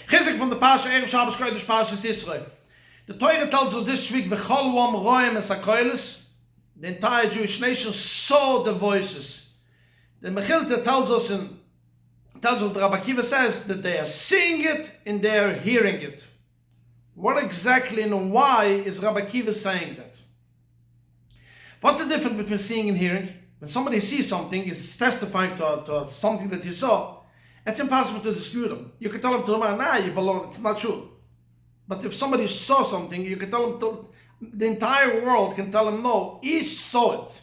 Chizuk from the Parsha, Erev Shabbos Kodesh Parsha Israel. The Torah tells us this week, V'chol wam roem es hakoilis. The entire Jewish nation saw the voices. The Mechilta tells us, the Rabbi Akiva says that they are seeing it and they are hearing it. What exactly and why is Rabbi Akiva saying that? What's the difference between seeing and hearing? When somebody sees something, is testifying to something that he saw, it's impossible to dispute him. You can tell him you belong, it's not true. But if somebody saw something, you can tell him, the entire world can tell him, no, he saw it.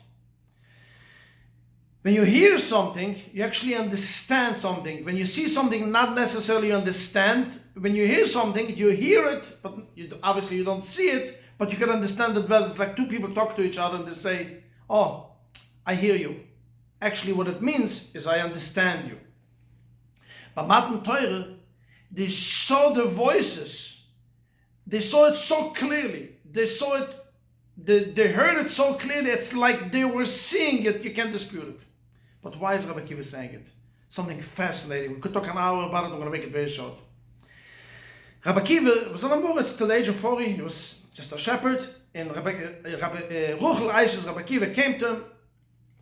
When you hear something, you actually understand something. When you see something, not necessarily understand. When you hear something, you hear it, but obviously you don't see it, but you can understand it better. It's like two people talk to each other and they say, oh, I hear you. Actually, what it means is I understand you. But Matan Torah, they saw the voices. They saw it so clearly. They saw it, they heard it so clearly. It's like they were seeing it. You can't dispute it. But why is Rabbi Akiva saying it? Something fascinating. We could talk an hour about it. I'm going to make it very short. Rabbi Akiva was on a Moritz till the age of 40. He was just a shepherd. And Ruchel Eishes, Rabbi Akiva came to him.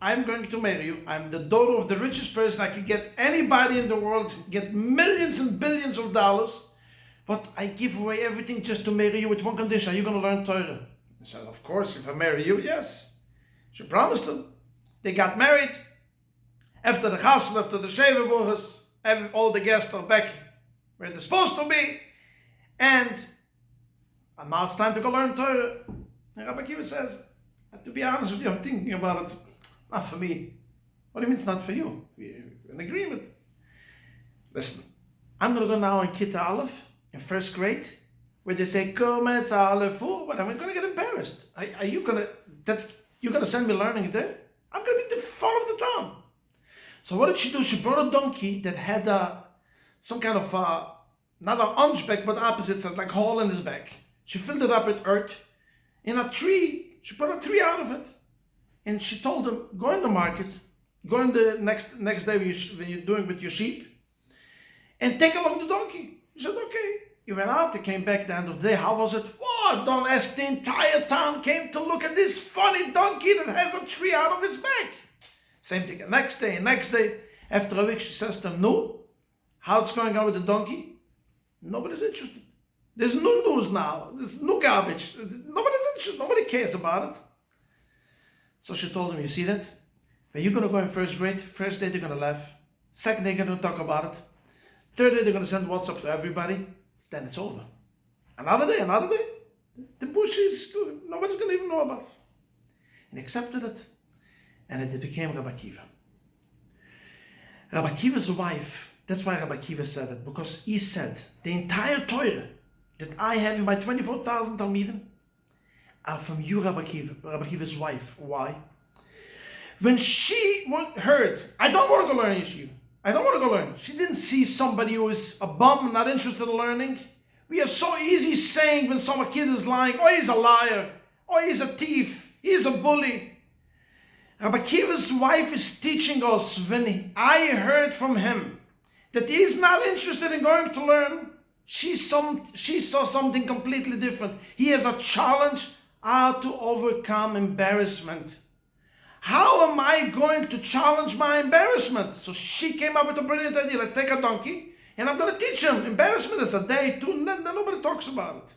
I'm going to marry you. I'm the daughter of the richest person I could get anybody in the world, get millions and billions of dollars. But I give away everything just to marry you with one condition. Are you going to learn Torah? He said, of course, if I marry you, yes. She promised him. They got married. After the chassan, after the sheva buchas, all the guests are back where they're supposed to be. And now it's time to go learn Torah. And Rabbi Akiva says, to be honest with you, I'm thinking about it. Not for me. What do you mean it's not for you? We're in agreement. Listen, I'm going to go now in Kita Aleph, in first grade, where they say, Kometz Aleph, what? I'm going to get embarrassed. Are you going to, you're going to send me learning there? I'm going to be the fun of the town. So what did she do? She brought a donkey that had some kind of, not a hunchback, but opposite, like a hole in his back. She filled it up with earth. In a tree, she brought a tree out of it. And she told him, go in the market, go in the next day when you're doing with your sheep, and take along the donkey. He said, okay. He went out, he came back at the end of the day. How was it? What? Don't ask, the entire town came to look at this funny donkey that has a tree out of his back. Same thing, next day. After a week, she says to him, no, how it's going on with the donkey? Nobody's interested. There's no news now. There's no garbage. Nobody's interested. Nobody cares about it. So she told him, you see that? When you're going to go in first grade, first day they're going to laugh. Second day they're going to talk about it. Third day they're going to send WhatsApp to everybody. Then it's over. Another day. The bush is good. Nobody's going to even know about it. And he accepted it. And it became Rabbi Akiva. Rabbi Akiva's wife, that's why Rabbi Akiva said it, because he said, the entire Torah that I have in my 24,000 Talmidim are from you, Rabbi Akiva's wife. Why? When she heard, I don't want to go learn Yeshiva. I don't want to go learn. She didn't see somebody who is a bum, not interested in learning. We are so easy saying when some kid is lying, oh, he's a liar, oh, he's a thief, he's a bully. Rabbi Akiva's wife is teaching us, when I heard from him that he's not interested in going to learn, she saw something completely different. He has a challenge how to overcome embarrassment. How am I going to challenge my embarrassment? So she came up with a brilliant idea. Let's take a donkey and I'm going to teach him. Embarrassment is a day, two, nobody talks about it.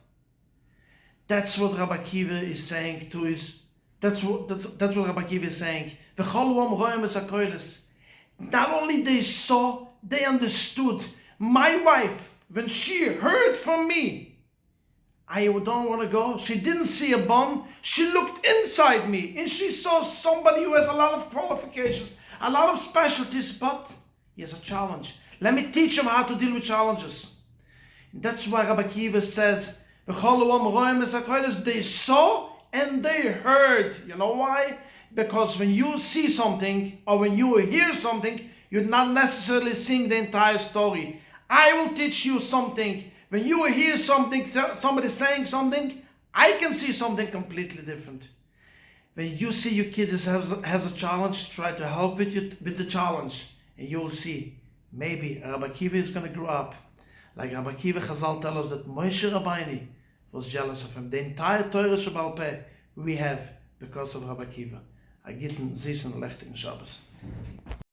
That's what Rabbi Akiva is saying to his. That's what Rabbi Akiva is saying. Not only they saw, they understood. My wife, when she heard from me, I don't want to go. She didn't see a bum. She looked inside me and she saw somebody who has a lot of qualifications, a lot of specialties, but he has a challenge. Let me teach him how to deal with challenges. And that's why Rabbi Akiva says, they saw and they heard. You know why? Because when you see something or when you hear something, you're not necessarily seeing the entire story. I will teach you something. When you hear something, somebody saying something, I can see something completely different. When you see your kid has a challenge, try to help with the challenge. And you will see, maybe Rabbi Akiva is going to grow up Like Rabbi Akiva Chazal tell us that Moshe Rabbeinu was jealous of him. The entire Torah Shabbal Peh we have because of Rabbi Akiva. I get in Zis and Lechting Shabbos.